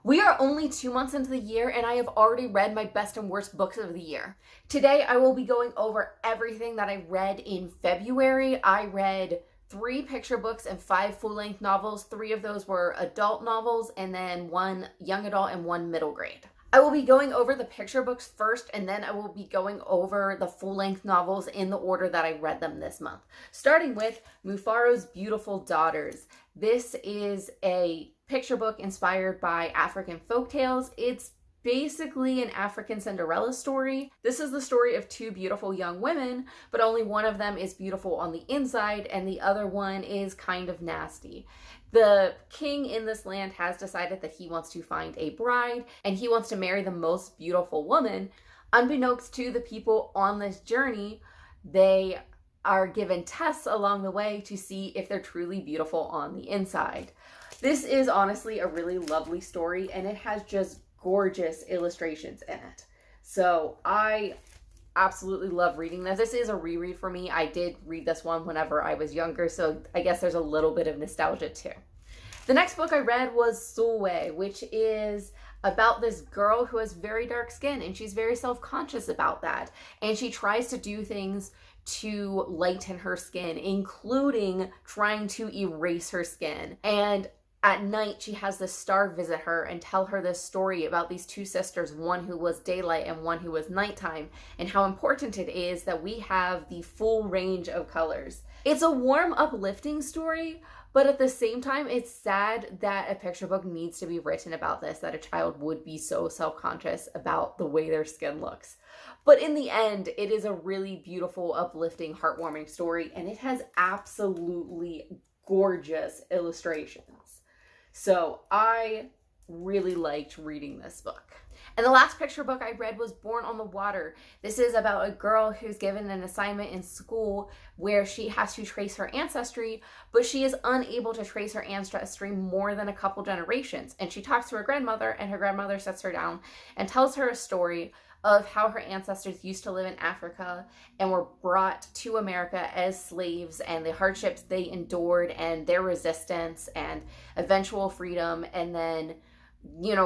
We are only 2 months into the year and I have already read my best and worst books of the year. Today I will be going over everything that I read in February. I read 3 picture books and 5 full-length novels. 3 of those were adult novels and then 1 young adult and 1 middle grade. I will be going over the picture books first and then I will be going over the full-length novels in the order that I read them this month. Starting with Mufaro's Beautiful Daughters. This is a picture book inspired by African folktales. It's basically an African Cinderella story. This is the story of 2 beautiful young women, but only one of them is beautiful on the inside and the other one is kind of nasty. The king in this land has decided that he wants to find a bride and he wants to marry the most beautiful woman. Unbeknownst to the people on this journey, they are given tests along the way to see if they're truly beautiful on the inside. This is honestly a really lovely story and it has just gorgeous illustrations in it. So I absolutely love reading this. This is a reread for me. I did read this one whenever I was younger, so I guess there's a little bit of nostalgia too. The next book I read was Sulwe, which is about this girl who has very dark skin and she's very self-conscious about that. And she tries to do things to lighten her skin, including trying to erase her skin. And at night, she has the star visit her and tell her this story about these 2 sisters, one who was daylight and one who was nighttime, and how important it is that we have the full range of colors. It's a warm, uplifting story, but at the same time, it's sad that a picture book needs to be written about this, that a child would be so self-conscious about the way their skin looks. But in the end, it is a really beautiful, uplifting, heartwarming story, and it has absolutely gorgeous illustrations. So I really liked reading this book. And the last picture book I read was Born on the Water. This is about a girl who's given an assignment in school where she has to trace her ancestry, but she is unable to trace her ancestry more than a couple generations. And she talks to her grandmother, and her grandmother sits her down and tells her a story of how her ancestors used to live in Africa and were brought to America as slaves and the hardships they endured and their resistance and eventual freedom and then,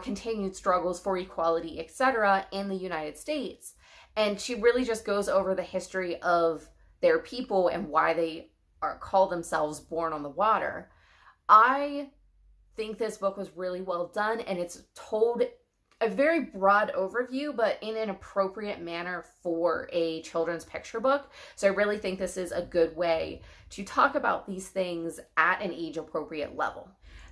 continued struggles for equality, etc. in the United States. And she really just goes over the history of their people and why they call themselves Born on the Water. I think this book was really well done and it's told a very broad overview, but in an appropriate manner for a children's picture book. So I really think this is a good way to talk about these things at an age-appropriate level.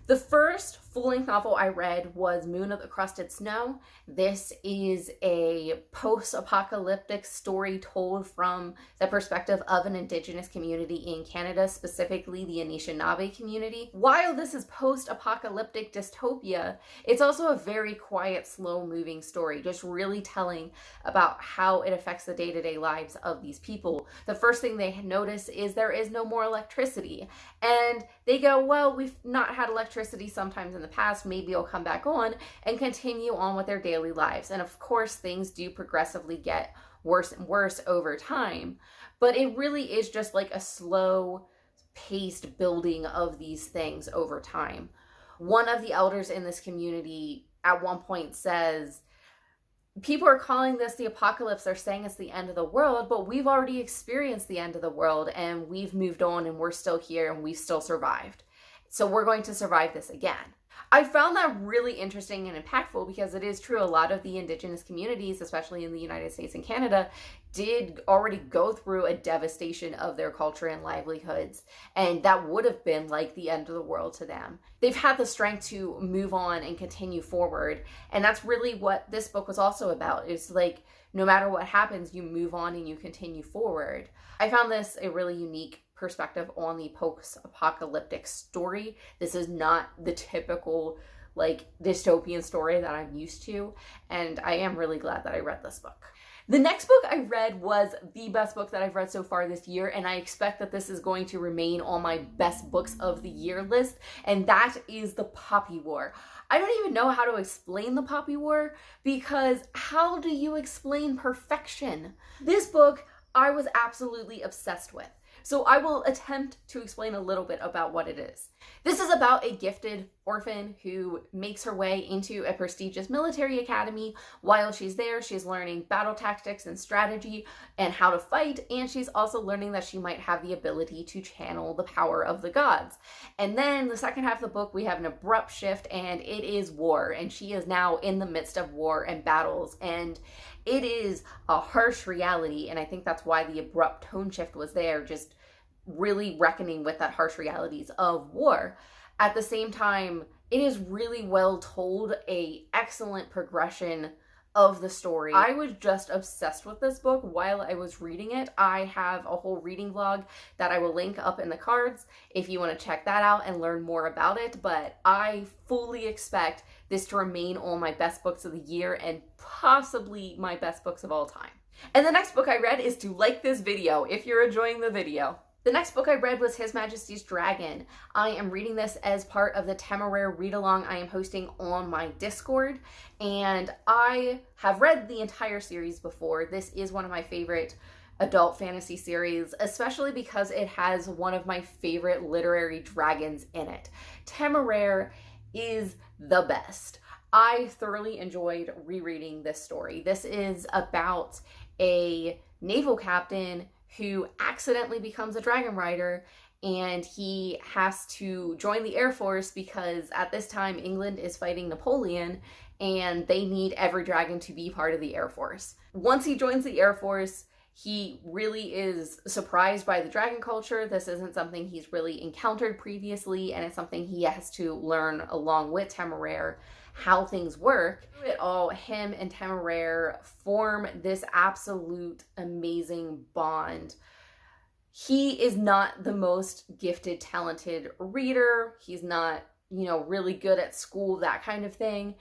The first full-length novel I read was Moon of the Crusted Snow. This is a post-apocalyptic story told from the perspective of an Indigenous community in Canada, specifically the Anishinaabe community. While this is post-apocalyptic dystopia, it's also a very quiet, slow-moving story, just really telling about how it affects the day-to-day lives of these people. The first thing they notice is there is no more electricity, and they go, well, we've not had electricity sometimes in the past, maybe it'll come back on, and continue on with their daily lives. And of course, things do progressively get worse and worse over time, but it really is just like a slow paced building of these things over time. One of the elders in this community at one point says, people are calling this the apocalypse, they're saying it's the end of the world, but we've already experienced the end of the world and we've moved on and we're still here and we've still survived. So we're going to survive this again. I found that really interesting and impactful because it is true, a lot of the Indigenous communities, especially in the United States and Canada, did already go through a devastation of their culture and livelihoods, and that would have been like the end of the world to them. They've had the strength to move on and continue forward, and that's really what this book was also about. It's like, no matter what happens, you move on and you continue forward. I found this a really unique perspective on the post-apocalyptic story. This is not the typical dystopian story that I'm used to, and I am really glad that I read this book. The next book I read was the best book that I've read so far this year, and I expect that this is going to remain on my best books of the year list, and that is The Poppy War. I don't even know how to explain The Poppy War, because how do you explain perfection? This book I was absolutely obsessed with. So I will attempt to explain a little bit about what it is. This is about a gifted orphan who makes her way into a prestigious military academy. While she's there, she's learning battle tactics and strategy and how to fight, and she's also learning that she might have the ability to channel the power of the gods. And then the second half of the book, we have an abrupt shift, and it is war, and she is now in the midst of war and battles, and it is a harsh reality, and I think that's why the abrupt tone shift was there, just really reckoning with that harsh realities of war. At the same time, it is really well told, a excellent progression of the story. I was just obsessed with this book while I was reading it. I have a whole reading vlog that I will link up in the cards if you want to check that out and learn more about it, but I fully expect this to remain on my best books of the year and possibly my best books of all time. And the next book I read is to like this video if you're enjoying the video. The next book I read was His Majesty's Dragon. I am reading this as part of the Temeraire read-along I am hosting on my Discord, and I have read the entire series before. This is one of my favorite adult fantasy series, especially because it has one of my favorite literary dragons in it. Temeraire is the best. I thoroughly enjoyed rereading this story. This is about a naval captain who accidentally becomes a dragon rider, and he has to join the Air Force because at this time England is fighting Napoleon and they need every dragon to be part of the Air Force. Once he joins the Air Force, he really is surprised by the dragon culture. This isn't something he's really encountered previously, and it's something he has to learn along with Temeraire how things work. Through it all, him and Temeraire form this absolute amazing bond. He is not the most gifted, talented reader. He's not, really good at school, that kind of thing.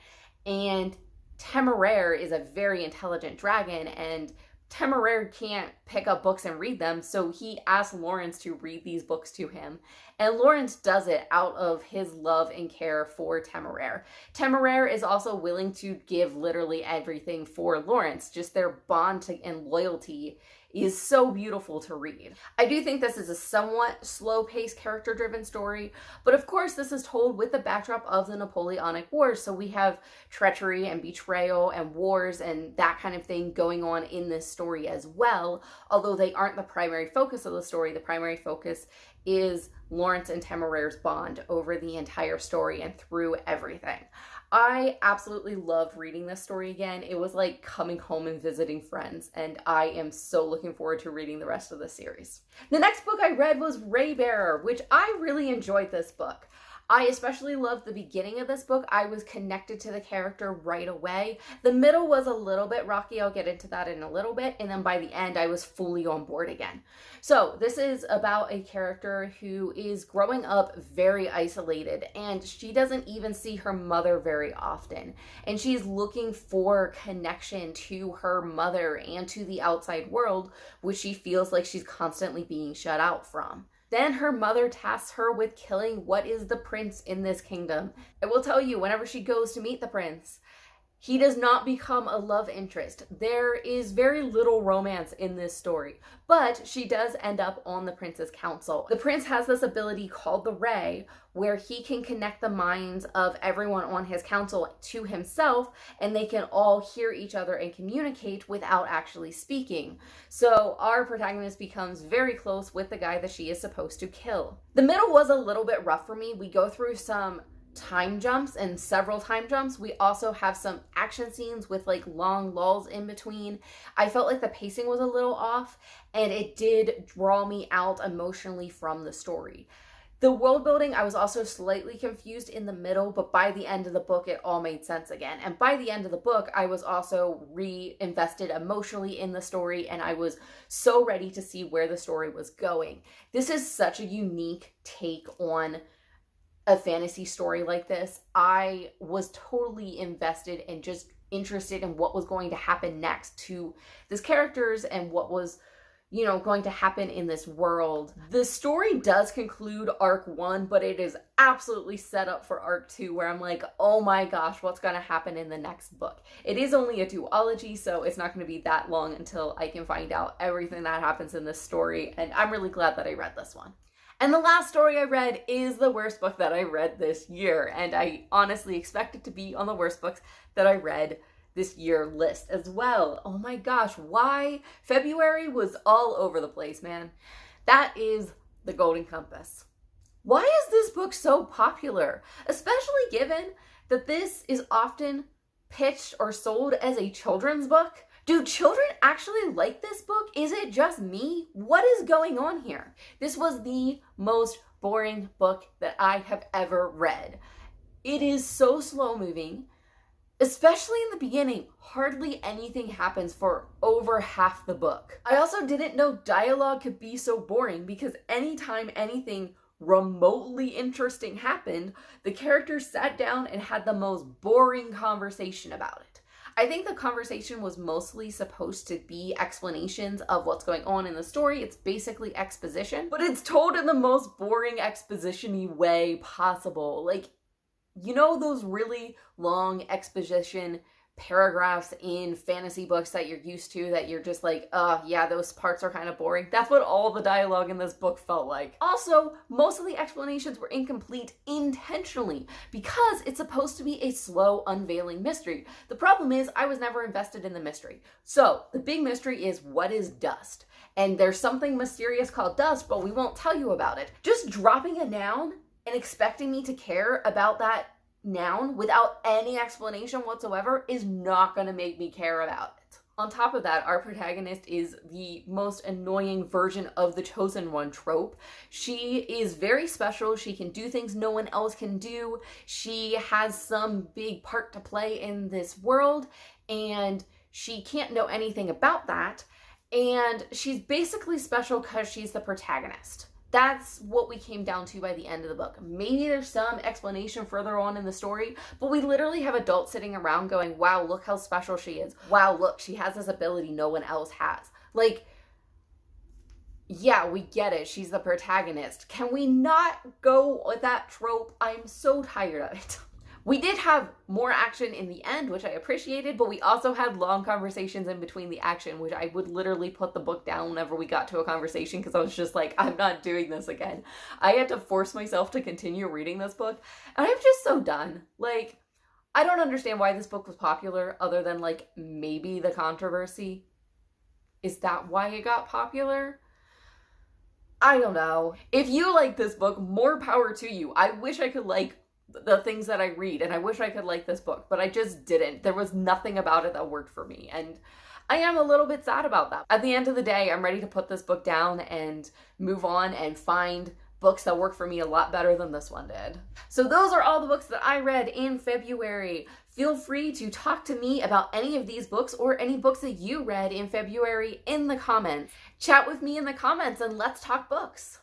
And Temeraire is a very intelligent dragon, and Temeraire can't pick up books and read them, so he asks Lawrence to read these books to him. And Lawrence does it out of his love and care for Temeraire. Temeraire is also willing to give literally everything for Lawrence. Just their bond and loyalty is so beautiful to read. I do think this is a somewhat slow-paced, character-driven story, but of course this is told with the backdrop of the Napoleonic Wars, so we have treachery and betrayal and wars and that kind of thing going on in this story as well, although they aren't the primary focus of the story. The primary focus is Lawrence and Temeraire's bond over the entire story and through everything. I absolutely loved reading this story again. It was like coming home and visiting friends, and I am so looking forward to reading the rest of the series. The next book I read was Raybearer, which I really enjoyed this book. I especially loved the beginning of this book. I was connected to the character right away. The middle was a little bit rocky. I'll get into that in a little bit. And then by the end, I was fully on board again. So this is about a character who is growing up very isolated, and she doesn't even see her mother very often. And she's looking for connection to her mother and to the outside world, which she feels like she's constantly being shut out from. Then her mother tasks her with killing what is the prince in this kingdom. I will tell you, whenever she goes to meet the prince, he does not become a love interest. There is very little romance in this story, but she does end up on the prince's council. The prince has this ability called the Ray, where he can connect the minds of everyone on his council to himself, and they can all hear each other and communicate without actually speaking. So our protagonist becomes very close with the guy that she is supposed to kill. The middle was a little bit rough for me. We go through some time jumps and several time jumps. We also have some action scenes with like long lulls in between. I felt like the pacing was a little off, and it did draw me out emotionally from the story. The world building, I was also slightly confused in the middle, but by the end of the book, it all made sense again. And by the end of the book, I was also reinvested emotionally in the story, and I was so ready to see where the story was going. This is such a unique take on a fantasy story like this. I was totally invested and just interested in what was going to happen next to these characters and what was going to happen in this world. The story does conclude arc 1, but it is absolutely set up for arc 2, where I'm like, oh my gosh, what's going to happen in the next book? It is only a duology, so it's not going to be that long until I can find out everything that happens in this story, and I'm really glad that I read this one. And the last story I read is the worst book that I read this year, and I honestly expect it to be on the worst books that I read this year list as well. Oh my gosh, why? February was all over the place, man. That is The Golden Compass. Why is this book so popular? Especially given that this is often pitched or sold as a children's book. Do children actually like this book? Is it just me? What is going on here? This was the most boring book that I have ever read. It is so slow moving. Especially in the beginning, hardly anything happens for over half the book. I also didn't know dialogue could be so boring, because anytime anything remotely interesting happened, the characters sat down and had the most boring conversation about it. I think the conversation was mostly supposed to be explanations of what's going on in the story. It's basically exposition, but it's told in the most boring exposition-y way possible. Like, those really long exposition paragraphs in fantasy books that you're used to, that you're just like, yeah, those parts are kind of boring. That's what all the dialogue in this book felt like. Also, most of the explanations were incomplete intentionally, because it's supposed to be a slow, unveiling mystery. The problem is, I was never invested in the mystery. So, the big mystery is, what is dust? And there's something mysterious called dust, but we won't tell you about it. Just dropping a noun and expecting me to care about that noun without any explanation whatsoever is not going to make me care about it. On top of that, our protagonist is the most annoying version of the chosen one trope. She is very special. She can do things no one else can do. She has some big part to play in this world, and she can't know anything about that. And she's basically special because she's the protagonist. That's what we came down to by the end of the book. Maybe there's some explanation further on in the story, but we literally have adults sitting around going, wow, look how special she is. Wow, look, she has this ability no one else has. Like, yeah, we get it. She's the protagonist. Can we not go with that trope? I'm so tired of it. We did have more action in the end, which I appreciated, but we also had long conversations in between the action, which I would literally put the book down whenever we got to a conversation, because I was just like, I'm not doing this again. I had to force myself to continue reading this book, and I'm just so done. Like, I don't understand why this book was popular, other than, like, maybe the controversy. Is that why it got popular? I don't know. If you like this book, more power to you. I wish I could like the things that I read, and I wish I could like this book, but I just didn't. There was nothing about it that worked for me, and I am a little bit sad about that. At the end of the day, I'm ready to put this book down and move on and find books that work for me a lot better than this one did. So those are all the books that I read in February. Feel free to talk to me about any of these books or any books that you read in February in the comments. Chat with me in the comments and let's talk books.